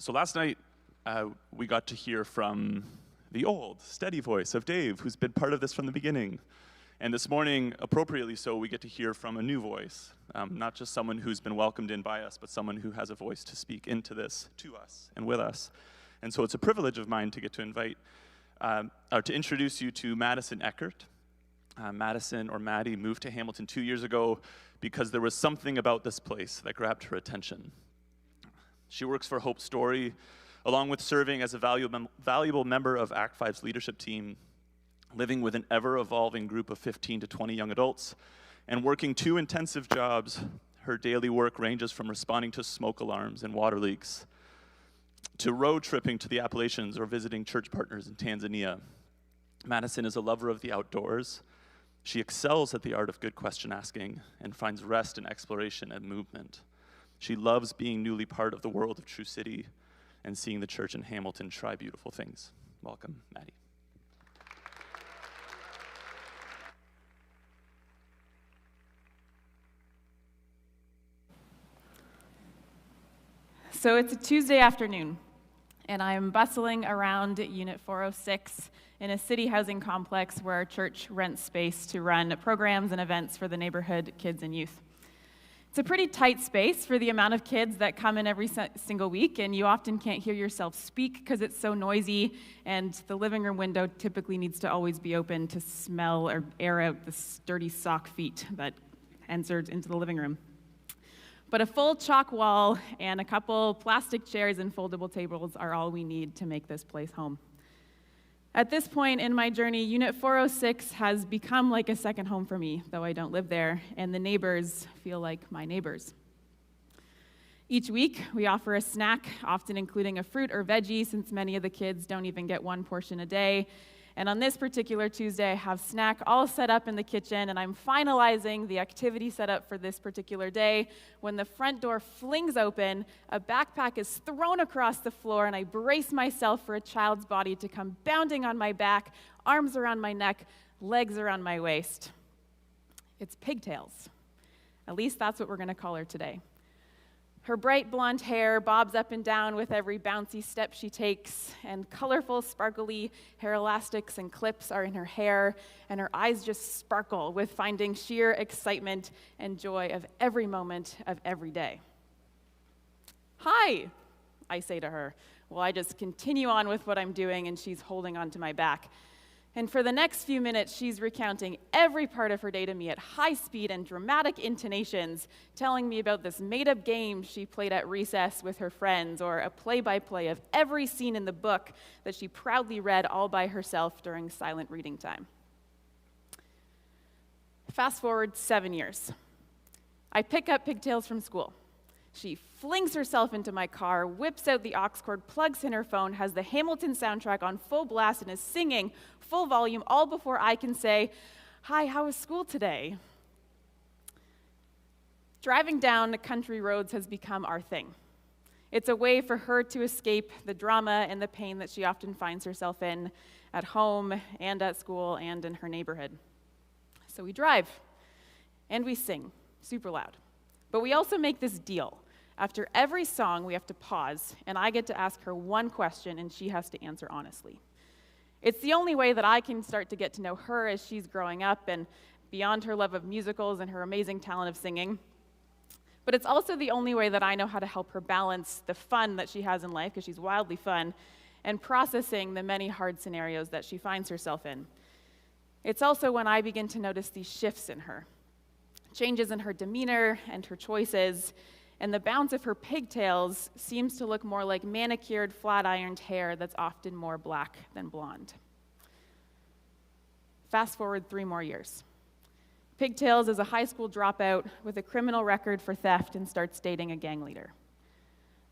So last night, we got to hear from the old, steady voice of Dave, who's been part of this from the beginning. And this morning, appropriately so, we get to hear from a new voice, not just someone who's been welcomed in by us, but someone who has a voice to speak into this to us and with us. And so it's a privilege of mine to get to invite, or to introduce you to Madison Eckert. Madison, or Maddie, moved to Hamilton 2 years ago because there was something about this place that grabbed her attention. She works for Hope Story, along with serving as a valuable member of Act 5's leadership team, living with an ever-evolving group of 15 to 20 young adults, and working 2 intensive jobs. Her daily work ranges from responding to smoke alarms and water leaks, to road tripping to the Appalachians or visiting church partners in Tanzania. Madison is a lover of the outdoors. She excels at the art of good question asking and finds rest in exploration and movement. She loves being newly part of the world of True City and seeing the church in Hamilton try beautiful things. Welcome, Maddie. So it's a Tuesday afternoon, and I'm bustling around Unit 406 in a city housing complex where our church rents space to run programs and events for the neighborhood kids and youth. It's a pretty tight space for the amount of kids that come in every single week, and you often can't hear yourself speak because it's so noisy, and the living room window typically needs to always be open to smell or air out the dirty sock feet that entered into the living room. But a full chalk wall and a couple plastic chairs and foldable tables are all we need to make this place home. At this point in my journey, Unit 406 has become like a second home for me, though I don't live there, and the neighbors feel like my neighbors. Each week, we offer a snack, often including a fruit or veggie, since many of the kids don't even get one portion a day. And on this particular Tuesday, I have snack all set up in the kitchen, and I'm finalizing the activity set up for this particular day when the front door flings open, a backpack is thrown across the floor, and I brace myself for a child's body to come bounding on my back, arms around my neck, legs around my waist. It's Pigtails. At least that's what we're going to call her today. Her bright blonde hair bobs up and down with every bouncy step she takes, and colorful, sparkly hair elastics and clips are in her hair, and her eyes just sparkle with finding sheer excitement and joy of every moment of every day. "Hi," I say to her, while I just continue on with what I'm doing, and she's holding onto my back. And for the next few minutes, she's recounting every part of her day to me at high speed and dramatic intonations, telling me about this made-up game she played at recess with her friends, or a play-by-play of every scene in the book that she proudly read all by herself during silent reading time. Fast forward 7 years. I pick up Pigtails from school. She flings herself into my car, whips out the aux cord, plugs in her phone, has the Hamilton soundtrack on full blast, and is singing full volume all before I can say, "Hi, how was school today?" Driving down the country roads has become our thing. It's a way for her to escape the drama and the pain that she often finds herself in at home and at school and in her neighborhood. So we drive, and we sing, super loud. But we also make this deal. After every song, we have to pause, and I get to ask her one question, and she has to answer honestly. It's the only way that I can start to get to know her as she's growing up, and beyond her love of musicals and her amazing talent of singing. But it's also the only way that I know how to help her balance the fun that she has in life, because she's wildly fun, and processing the many hard scenarios that she finds herself in. It's also when I begin to notice these shifts in her. Changes in her demeanor and her choices, and the bounce of her pigtails seems to look more like manicured, flat-ironed hair that's often more black than blonde. Fast forward 3 more years. Pigtails is a high school dropout with a criminal record for theft and starts dating a gang leader.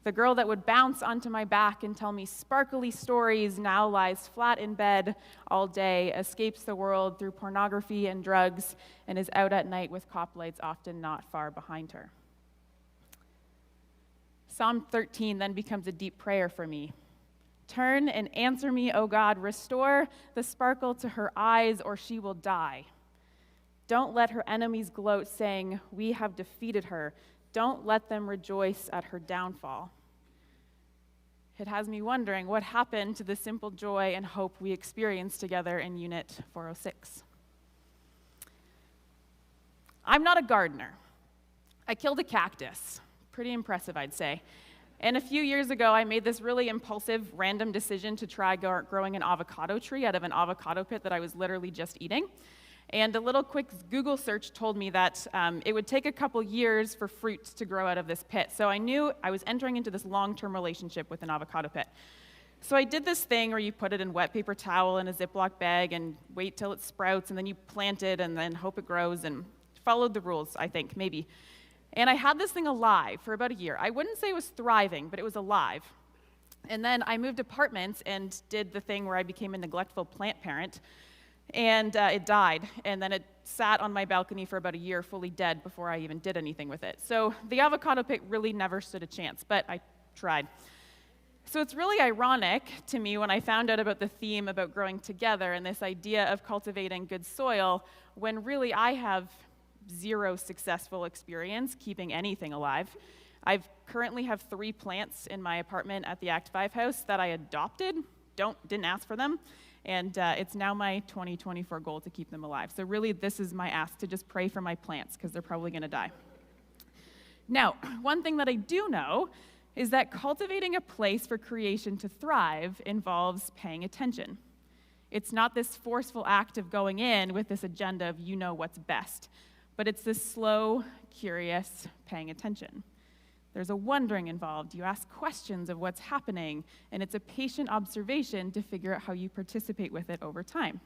The girl that would bounce onto my back and tell me sparkly stories now lies flat in bed all day, escapes the world through pornography and drugs, and is out at night with cop lights often not far behind her. Psalm 13 then becomes a deep prayer for me. "Turn and answer me, O God. Restore the sparkle to her eyes, or she will die. Don't let her enemies gloat, saying, 'We have defeated her.' Don't let them rejoice at her downfall. It has me wondering what happened to the simple joy and hope we experienced together in Unit 406. I'm not a gardener. I killed a cactus. Pretty impressive, I'd say. And a few years ago, I made this really impulsive, random decision to try growing an avocado tree out of an avocado pit that I was literally just eating. And a little quick Google search told me that it would take a couple years for fruit to grow out of this pit. So I knew I was entering into this long-term relationship with an avocado pit. So I did this thing where you put it in wet paper towel in a Ziploc bag and wait till it sprouts, and then you plant it and then hope it grows, and followed the rules, I think, maybe. And I had this thing alive for about a year. I wouldn't say it was thriving, but it was alive. And then I moved apartments and did the thing where I became a neglectful plant parent. And it died, and then it sat on my balcony for about a year fully dead before I even did anything with it. So the avocado pit really never stood a chance, but I tried. So it's really ironic to me when I found out about the theme about growing together and this idea of cultivating good soil, when really I have zero successful experience keeping anything alive. I currently have 3 plants in my apartment at the Act 5 house that I adopted, didn't ask for them. And it's now my 2024 goal to keep them alive. So really, this is my ask, to just pray for my plants, because they're probably going to die. Now, one thing that I do know is that cultivating a place for creation to thrive involves paying attention. It's not this forceful act of going in with this agenda of you know what's best, but it's this slow, curious paying attention. There's a wondering involved. You ask questions of what's happening, and it's a patient observation to figure out how you participate with it over time.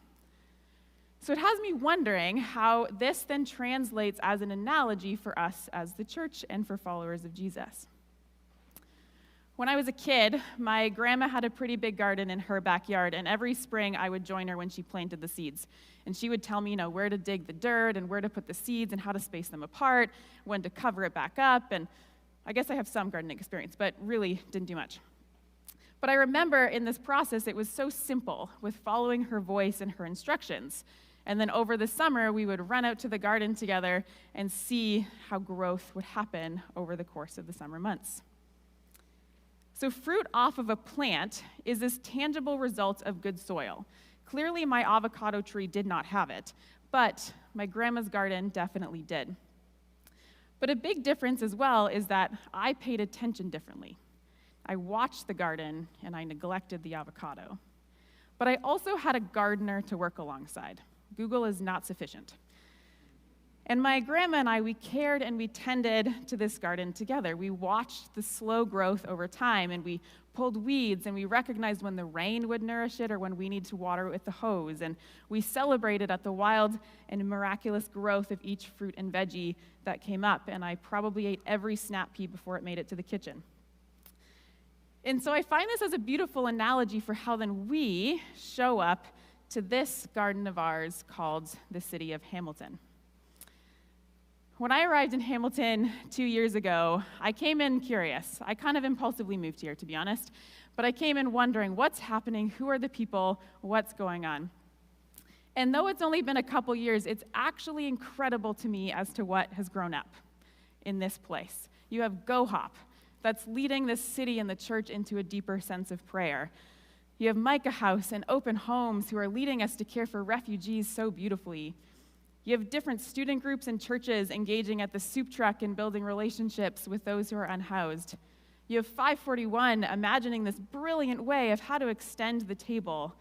So it has me wondering how this then translates as an analogy for us as the church and for followers of Jesus. When I was a kid, my grandma had a pretty big garden in her backyard, and every spring I would join her when she planted the seeds. And she would tell me, where to dig the dirt and where to put the seeds and how to space them apart, when to cover it back up, and I guess I have some gardening experience, but really didn't do much. But I remember in this process, it was so simple with following her voice and her instructions. And then over the summer, we would run out to the garden together and see how growth would happen over the course of the summer months. So fruit off of a plant is this tangible result of good soil. Clearly, my avocado tree did not have it, but my grandma's garden definitely did. But a big difference as well is that I paid attention differently. I watched the garden and I neglected the avocado. But I also had a gardener to work alongside. Google is not sufficient. And my grandma and I, we cared and we tended to this garden together. We watched the slow growth over time, and we pulled weeds, and we recognized when the rain would nourish it or when we need to water it with the hose. And we celebrated at the wild and miraculous growth of each fruit and veggie that came up, and I probably ate every snap pea before it made it to the kitchen. And so I find this as a beautiful analogy for how then we show up to this garden of ours called the city of Hamilton. When I arrived in Hamilton 2 years ago, I came in curious. I kind of impulsively moved here, to be honest, but I came in wondering what's happening, who are the people, what's going on. And though it's only been a couple years, it's actually incredible to me as to what has grown up in this place. You have Go Hop, that's leading this city and the church into a deeper sense of prayer. You have Micah House and Open Homes, who are leading us to care for refugees so beautifully. You have different student groups and churches engaging at the soup truck and building relationships with those who are unhoused. You have 541 imagining this brilliant way of how to extend the table.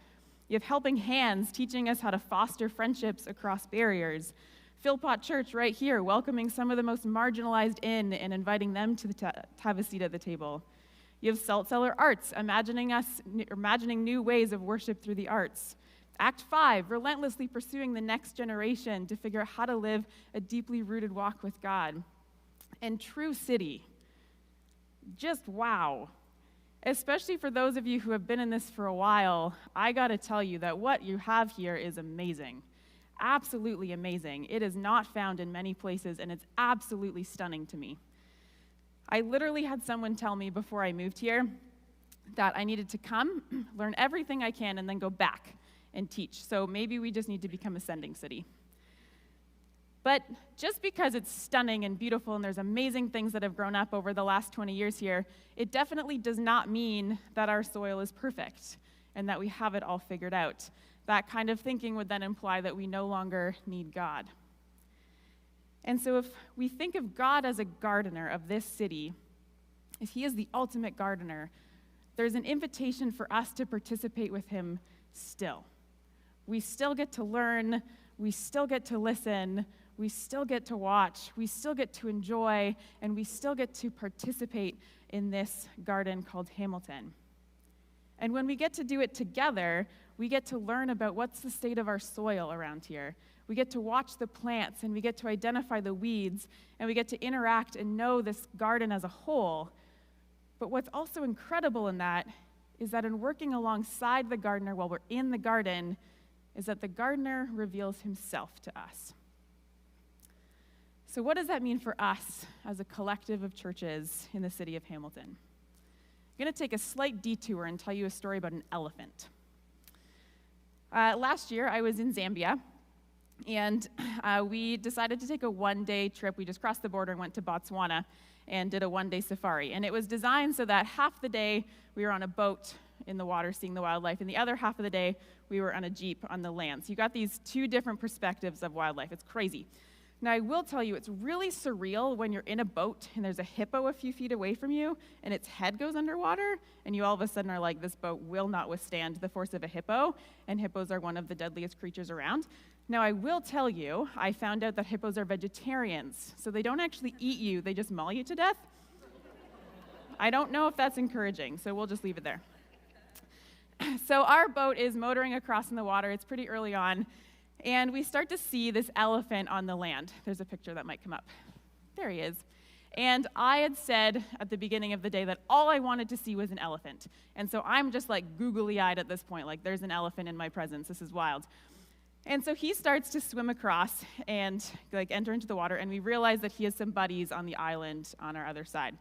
You have Helping Hands teaching us how to foster friendships across barriers. Philpott Church right here welcoming some of the most marginalized in and inviting them to have a seat at the table. You have Salt Cellar Arts imagining new ways of worship through the arts. Act 5, relentlessly pursuing the next generation to figure out how to live a deeply rooted walk with God. And True City, just wow. Especially for those of you who have been in this for a while, I gotta tell you that what you have here is amazing. Absolutely amazing. It is not found in many places, and it's absolutely stunning to me. I literally had someone tell me before I moved here that I needed to come, learn everything I can, and then go back and teach. So maybe we just need to become a sending city. But just because it's stunning and beautiful and there's amazing things that have grown up over the last 20 years here, it definitely does not mean that our soil is perfect and that we have it all figured out. That kind of thinking would then imply that we no longer need God. And so if we think of God as a gardener of this city, if he is the ultimate gardener, there's an invitation for us to participate with him still. We still get to learn, we still get to listen, we still get to watch, we still get to enjoy, and we still get to participate in this garden called Hamilton. And when we get to do it together, we get to learn about what's the state of our soil around here. We get to watch the plants, and we get to identify the weeds, and we get to interact and know this garden as a whole. But what's also incredible in that is that in working alongside the gardener while we're in the garden, is that the gardener reveals himself to us. So what does that mean for us as a collective of churches in the city of Hamilton? I'm going to take a slight detour and tell you a story about an elephant. Last year, I was in Zambia, and we decided to take a one-day trip. We just crossed the border and went to Botswana and did a one-day safari. And it was designed so that half the day we were on a boat in the water seeing the wildlife, and the other half of the day we were on a jeep on the land. So you got these two different perspectives of wildlife. It's crazy. Now, I will tell you, it's really surreal when you're in a boat and there's a hippo a few feet away from you and its head goes underwater, and you all of a sudden are like, this boat will not withstand the force of a hippo, and hippos are one of the deadliest creatures around. Now, I will tell you, I found out that hippos are vegetarians, so they don't actually eat you, they just maul you to death. I don't know if that's encouraging, so we'll just leave it there. So our boat is motoring across in the water. It's pretty early on. And we start to see this elephant on the land. There's a picture that might come up. There he is. And I had said at the beginning of the day that all I wanted to see was an elephant. And so I'm just like googly-eyed at this point, like there's an elephant in my presence. This is wild. And so he starts to swim across and like enter into the water, and we realize that he has some buddies on the island on our other side.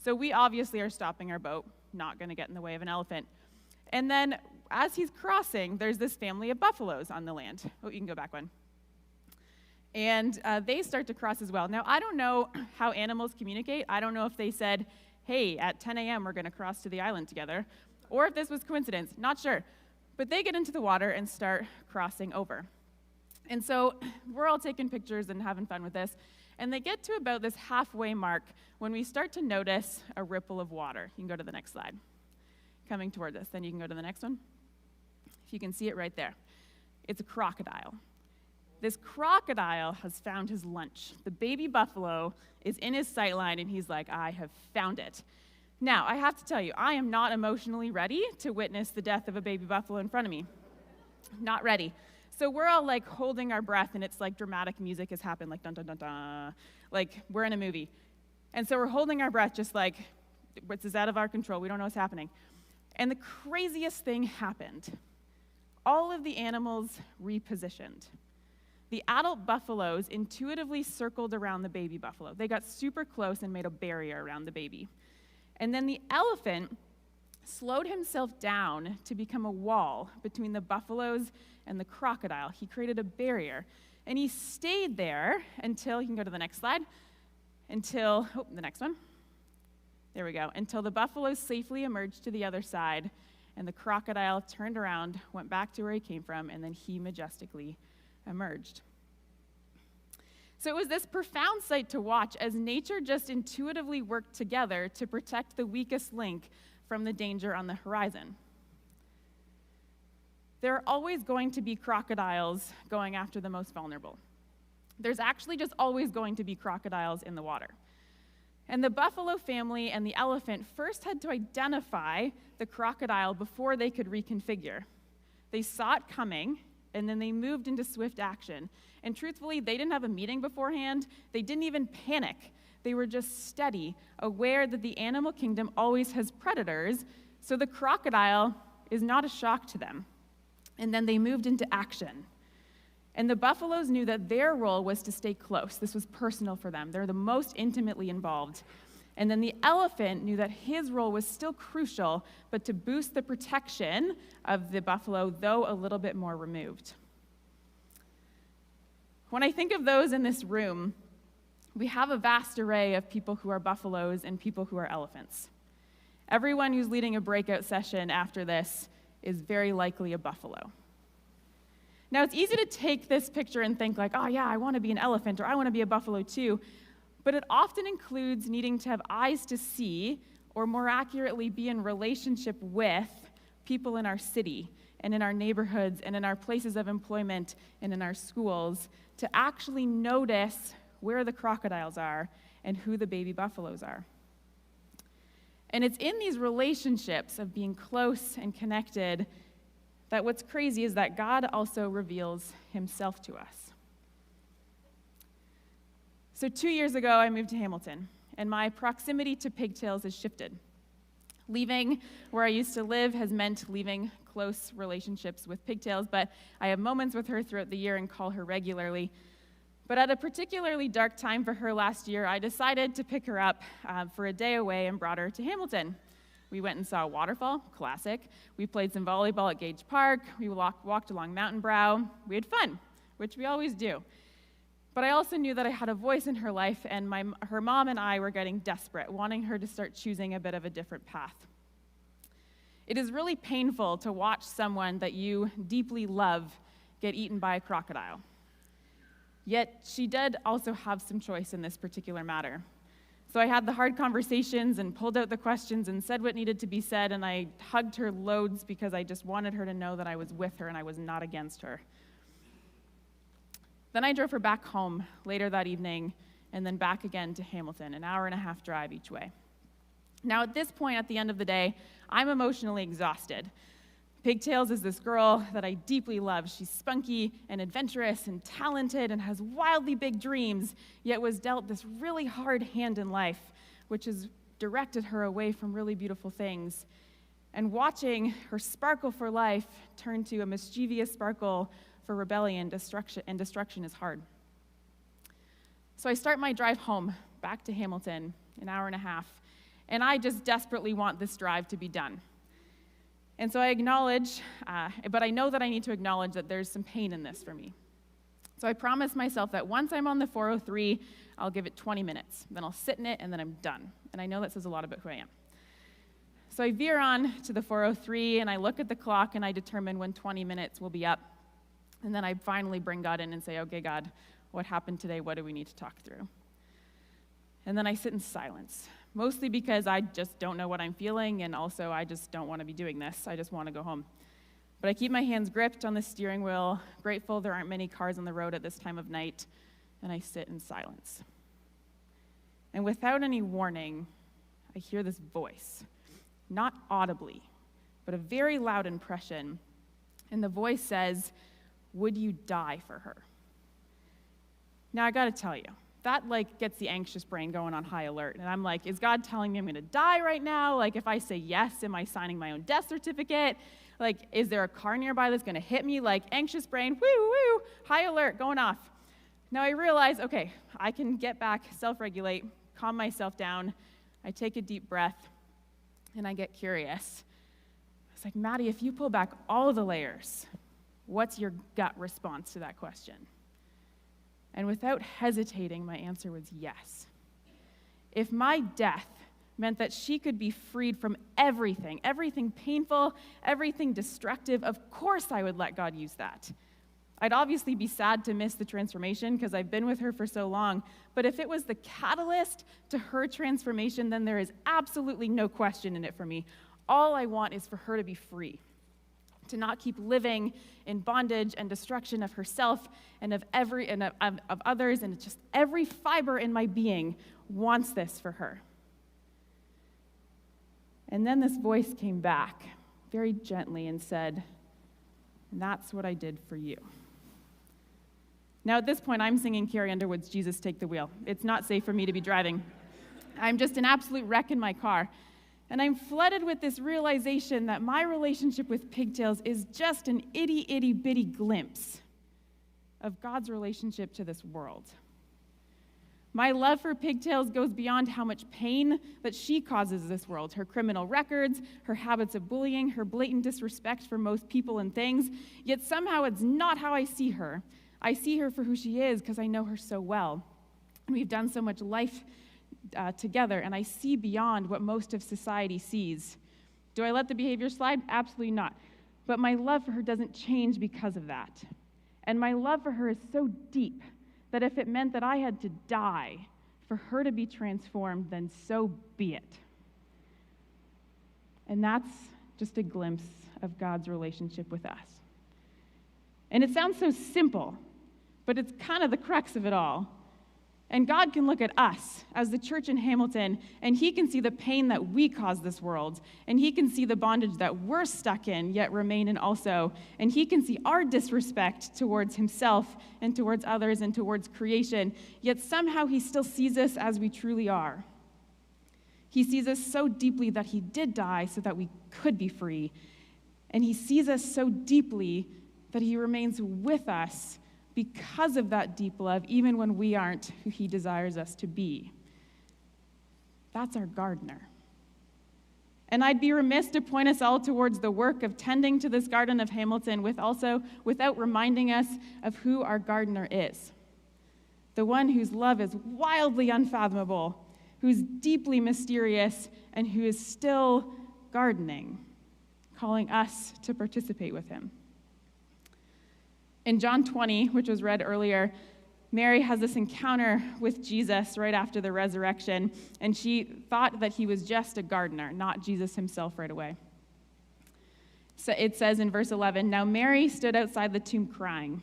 So we obviously are stopping our boat, not going to get in the way of an elephant. And then as he's crossing, there's this family of buffaloes on the land. Oh, you can go back one. And they start to cross as well. Now, I don't know how animals communicate. I don't know if they said, hey, at 10 a.m. we're going to cross to the island together, or if this was coincidence. Not sure. But they get into the water and start crossing over. And so we're all taking pictures and having fun with this. And they get to about this halfway mark when we start to notice a ripple of water. You can go to the next slide. Coming toward us. Then you can go to the next one. If you can see it right there. It's a crocodile. This crocodile has found his lunch. The baby buffalo is in his sight line, and he's like, I have found it. Now, I have to tell you, I am not emotionally ready to witness the death of a baby buffalo in front of me. Not ready. So we're all like holding our breath, and it's like dramatic music has happened, like dun dun dun dun, like we're in a movie. And so we're holding our breath just like, this is out of our control, we don't know what's happening. And the craziest thing happened. All of the animals repositioned. The adult buffaloes intuitively circled around the baby buffalo. They got super close and made a barrier around the baby. And then the elephant slowed himself down to become a wall between the buffaloes and the crocodile. He created a barrier. And he stayed there until, you can go to the next slide, until, the next one. There we go. Until the buffaloes safely emerged to the other side, and the crocodile turned around, went back to where he came from, and then he majestically emerged. So it was this profound sight to watch as nature just intuitively worked together to protect the weakest link from the danger on the horizon. There are always going to be crocodiles going after the most vulnerable. There's actually just always going to be crocodiles in the water. And the buffalo family and the elephant first had to identify the crocodile before they could reconfigure. They saw it coming, and then they moved into swift action. And truthfully, they didn't have a meeting beforehand. They didn't even panic. They were just steady, aware that the animal kingdom always has predators, so the crocodile is not a shock to them. And then they moved into action. And the buffaloes knew that their role was to stay close. This was personal for them. They're the most intimately involved. And then the elephant knew that his role was still crucial, but to boost the protection of the buffalo, though a little bit more removed. When I think of those in this room, we have a vast array of people who are buffaloes and people who are elephants. Everyone who's leading a breakout session after this is very likely a buffalo. Now, it's easy to take this picture and think like, oh yeah, I want to be an elephant, or I want to be a buffalo too, but it often includes needing to have eyes to see, or more accurately, be in relationship with people in our city, and in our neighborhoods, and in our places of employment, and in our schools, to actually notice where the crocodiles are and who the baby buffaloes are. And it's in these relationships of being close and connected that what's crazy is that God also reveals himself to us. So 2 years ago, I moved to Hamilton, and my proximity to pigtails has shifted. Leaving where I used to live has meant leaving close relationships with pigtails, but I have moments with her throughout the year and call her regularly. But at a particularly dark time for her last year, I decided to pick her up for a day away and brought her to Hamilton. We went and saw a waterfall, classic. We played some volleyball at Gage Park. We walked along Mountain Brow. We had fun, which we always do. But I also knew that I had a voice in her life, and her mom and I were getting desperate, wanting her to start choosing a bit of a different path. It is really painful to watch someone that you deeply love get eaten by a crocodile. Yet she did also have some choice in this particular matter. So I had the hard conversations and pulled out the questions and said what needed to be said, and I hugged her loads because I just wanted her to know that I was with her and I was not against her. Then I drove her back home later that evening and then back again to Hamilton, an hour-and-a-half drive each way. Now at this point at the end of the day, I'm emotionally exhausted. Pigtails is this girl that I deeply love. She's spunky and adventurous and talented and has wildly big dreams, yet was dealt this really hard hand in life, which has directed her away from really beautiful things. And watching her sparkle for life turn to a mischievous sparkle for rebellion and destruction is hard. So I start my drive home, back to Hamilton, an hour-and-a-half, and I just desperately want this drive to be done. And so I acknowledge, but I know that I need to acknowledge that there's some pain in this for me. So I promise myself that once I'm on the 403, I'll give it 20 minutes. Then I'll sit in it, and then I'm done. And I know that says a lot about who I am. So I veer on to the 403, and I look at the clock, and I determine when 20 minutes will be up. And then I finally bring God in and say, okay, God, what happened today? What do we need to talk through? And then I sit in silence, mostly because I just don't know what I'm feeling, and also I just don't want to be doing this. I just want to go home. But I keep my hands gripped on the steering wheel, grateful there aren't many cars on the road at this time of night, and I sit in silence. And without any warning, I hear this voice, not audibly, but a very loud impression. And the voice says, "Would you die for her?" Now, I got to tell you, that gets the anxious brain going on high alert. And I'm like, is God telling me I'm going to die right now? If I say yes, am I signing my own death certificate? Is there a car nearby that's going to hit me? Anxious brain, woo, woo, high alert, going off. Now I realize, okay, I can get back, self-regulate, calm myself down. I take a deep breath, and I get curious. It's like, Maddie, if you pull back all the layers, what's your gut response to that question? And without hesitating, my answer was yes. If my death meant that she could be freed from everything painful, everything destructive, of course I would let God use that. I'd obviously be sad to miss the transformation because I've been with her for so long, but if it was the catalyst to her transformation, then there is absolutely no question in it for me. All I want is for her to be free, to not keep living in bondage and destruction of herself and of others, and just every fiber in my being wants this for her. And then this voice came back very gently and said, "And that's what I did for you." Now at this point, I'm singing Carrie Underwood's "Jesus, Take the Wheel." It's not safe for me to be driving. I'm just an absolute wreck in my car. And I'm flooded with this realization that my relationship with pigtails is just an itty-bitty glimpse of God's relationship to this world. My love for pigtails goes beyond how much pain that she causes this world, her criminal records, her habits of bullying, her blatant disrespect for most people and things, yet somehow it's not how I see her. I see her for who she is because I know her so well. And we've done so much life together, and I see beyond what most of society sees. Do I let the behavior slide? Absolutely not. But my love for her doesn't change because of that. And my love for her is so deep that if it meant that I had to die for her to be transformed, then so be it. And that's just a glimpse of God's relationship with us. And it sounds so simple, but it's kind of the crux of it all. And God can look at us as the church in Hamilton, and he can see the pain that we cause this world, and he can see the bondage that we're stuck in, yet remain in also, and he can see our disrespect towards himself and towards others and towards creation, yet somehow he still sees us as we truly are. He sees us so deeply that he did die so that we could be free, and he sees us so deeply that he remains with us because of that deep love, even when we aren't who he desires us to be. That's our gardener. And I'd be remiss to point us all towards the work of tending to this garden of Hamilton without reminding us of who our gardener is. The one whose love is wildly unfathomable, who's deeply mysterious, and who is still gardening, calling us to participate with him. In John 20, which was read earlier, Mary has this encounter with Jesus right after the resurrection, and she thought that he was just a gardener, not Jesus himself right away. So it says in verse 11, "Now Mary stood outside the tomb crying.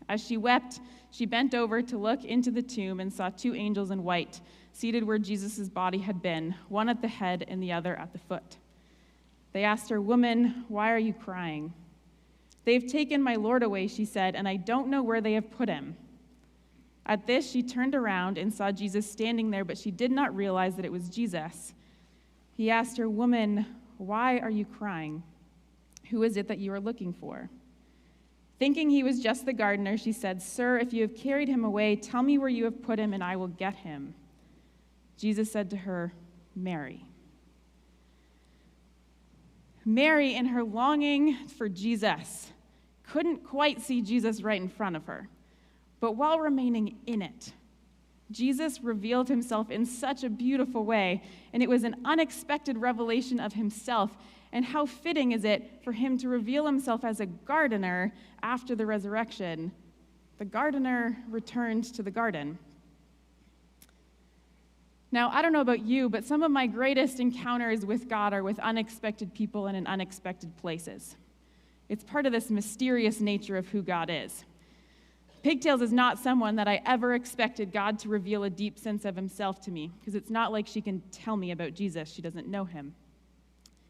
As she wept, she bent over to look into the tomb and saw two angels in white, seated where Jesus' body had been, one at the head and the other at the foot. They asked her, 'Woman, why are you crying?' 'They've taken my Lord away,' she said, 'and I don't know where they have put him.' At this, she turned around and saw Jesus standing there, but she did not realize that it was Jesus. He asked her, 'Woman, why are you crying? Who is it that you are looking for?' Thinking he was just the gardener, she said, 'Sir, if you have carried him away, tell me where you have put him, and I will get him.' Jesus said to her, 'Mary.'" Mary, in her longing for Jesus, couldn't quite see Jesus right in front of her. But while remaining in it, Jesus revealed himself in such a beautiful way, and it was an unexpected revelation of himself. And how fitting is it for him to reveal himself as a gardener after the resurrection? The gardener returned to the garden. Now, I don't know about you, but some of my greatest encounters with God are with unexpected people and in unexpected places. It's part of this mysterious nature of who God is. Pigtails is not someone that I ever expected God to reveal a deep sense of himself to me, because it's not like she can tell me about Jesus. She doesn't know him.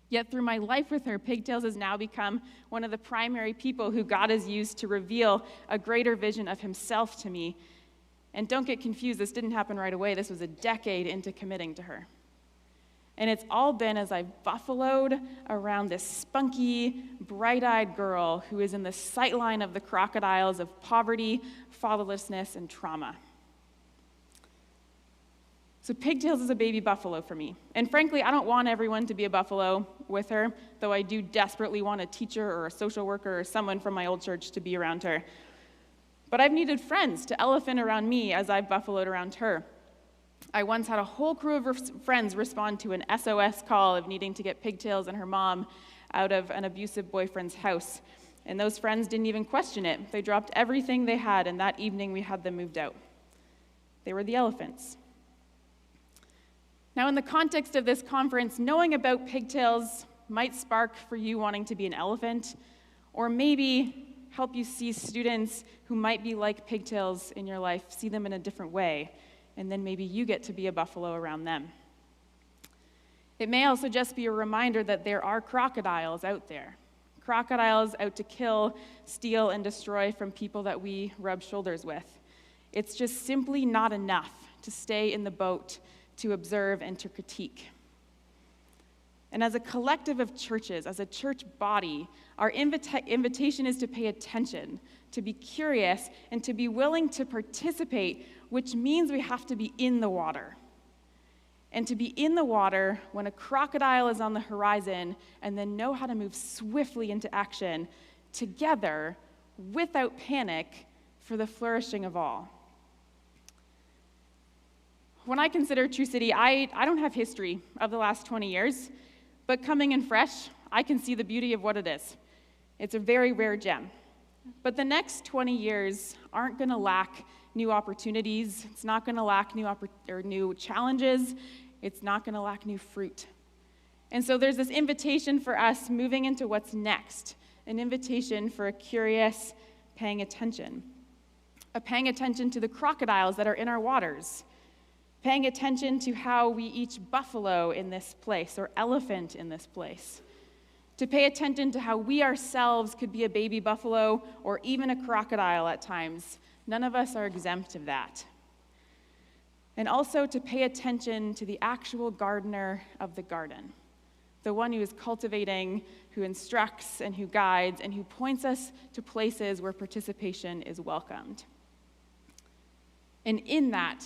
Yet through my life with her, Pigtails has now become one of the primary people who God has used to reveal a greater vision of himself to me. And don't get confused, this didn't happen right away. This was a decade into committing to her. And it's all been as I've buffaloed around this spunky, bright-eyed girl who is in the sightline of the crocodiles of poverty, fatherlessness, and trauma. So Pigtails is a baby buffalo for me. And frankly, I don't want everyone to be a buffalo with her, though I do desperately want a teacher or a social worker or someone from my old church to be around her. But I've needed friends to elephant around me as I've buffaloed around her. I once had a whole crew of friends respond to an SOS call of needing to get Pigtails and her mom out of an abusive boyfriend's house. And those friends didn't even question it. They dropped everything they had, and that evening we had them moved out. They were the Elphants. Now, in the context of this conference, knowing about Pigtails might spark for you wanting to be an elephant, or maybe help you see students who might be like Pigtails in your life, see them in a different way, and then maybe you get to be a buffalo around them. It may also just be a reminder that there are crocodiles out there. Crocodiles out to kill, steal, and destroy from people that we rub shoulders with. It's just simply not enough to stay in the boat, to observe, and to critique. And as a collective of churches, as a church body, our invitation is to pay attention, to be curious, and to be willing to participate, which means we have to be in the water. And to be in the water when a crocodile is on the horizon, and then know how to move swiftly into action together without panic for the flourishing of all. When I consider True City, I don't have history of the last 20 years, but coming in fresh, I can see the beauty of what it is. It's a very rare gem. But the next 20 years aren't going to lack new opportunities. It's not going to lack new challenges. It's not going to lack new fruit. And so there's this invitation for us moving into what's next, an invitation for a curious paying attention to the crocodiles that are in our waters, paying attention to how we each buffalo in this place or elephant in this place, to pay attention to how we ourselves could be a baby buffalo or even a crocodile at times. None of us are exempt of that. And also to pay attention to the actual gardener of the garden, the one who is cultivating, who instructs and who guides and who points us to places where participation is welcomed. And in that,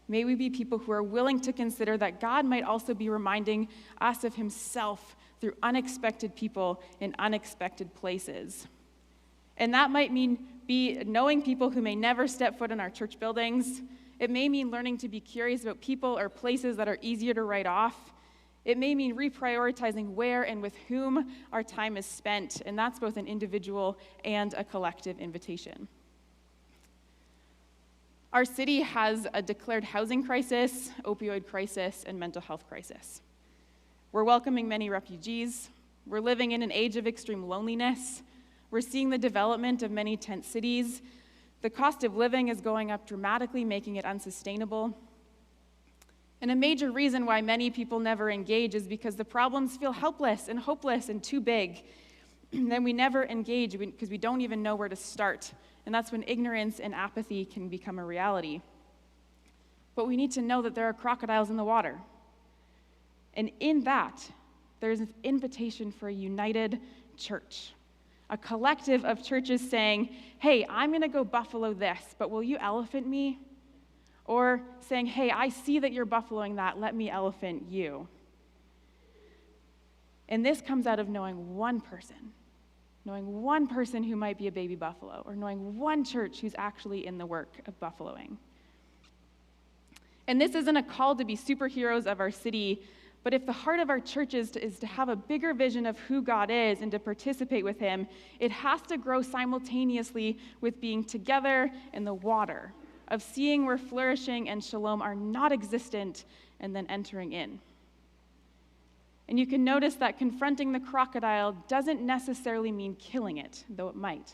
may we be people who are willing to consider that God might also be reminding us of himself through unexpected people in unexpected places. And that might mean knowing people who may never step foot in our church buildings. It may mean learning to be curious about people or places that are easier to write off. It may mean reprioritizing where and with whom our time is spent, and that's both an individual and a collective invitation. Our city has a declared housing crisis, opioid crisis, and mental health crisis. We're welcoming many refugees. We're living in an age of extreme loneliness. We're seeing the development of many tent cities. The cost of living is going up dramatically, making it unsustainable. And a major reason why many people never engage is because the problems feel helpless and hopeless and too big. Then we never engage because we don't even know where to start. And that's when ignorance and apathy can become a reality. But we need to know that there are crocodiles in the water. And in that, there's an invitation for a united church, a collective of churches saying, hey, I'm going to go buffalo this, but will you elephant me? Or saying, hey, I see that you're buffaloing that, let me elephant you. And this comes out of knowing one person who might be a baby buffalo, or knowing one church who's actually in the work of buffaloing. And this isn't a call to be superheroes of our city, but if the heart of our church is to have a bigger vision of who God is and to participate with him, it has to grow simultaneously with being together in the water, of seeing where flourishing and shalom are not existent and then entering in. And you can notice that confronting the crocodile doesn't necessarily mean killing it, though it might.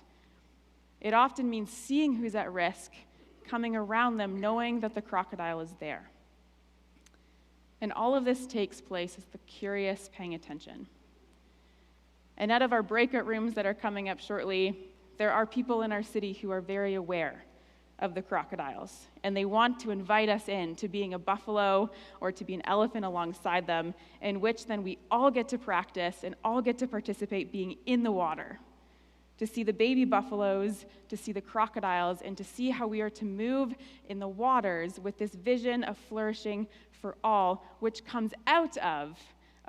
It often means seeing who's at risk, coming around them, knowing that the crocodile is there. And all of this takes place as the curious paying attention. And out of our breakout rooms that are coming up shortly, there are people in our city who are very aware of the crocodiles, and they want to invite us in to being a buffalo or to be an elephant alongside them, in which then we all get to practice and all get to participate being in the water, to see the baby buffaloes, to see the crocodiles, and to see how we are to move in the waters with this vision of flourishing for all, which comes out of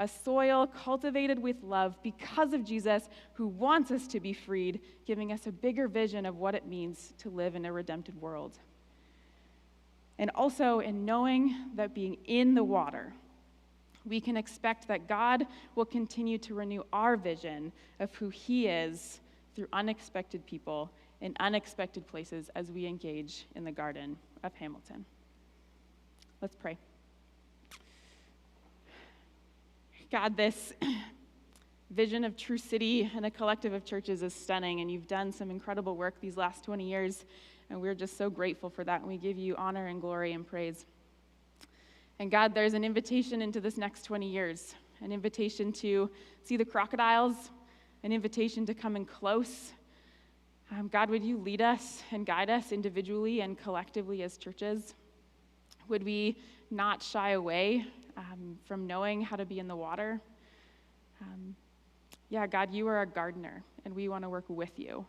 a soil cultivated with love because of Jesus, who wants us to be freed, giving us a bigger vision of what it means to live in a redempted world. And also in knowing that being in the water, we can expect that God will continue to renew our vision of who he is through unexpected people in unexpected places as we engage in the Garden of Hamilton. Let's pray. God, this vision of True City and a collective of churches is stunning, and you've done some incredible work these last 20 years, and we're just so grateful for that, and we give you honor and glory and praise. And God, there's an invitation into this next 20 years, an invitation to see the crocodiles, an invitation to come in close. God, would you lead us and guide us individually and collectively as churches? Would we not shy away from knowing how to be in the water? God, you are a gardener, and we want to work with you.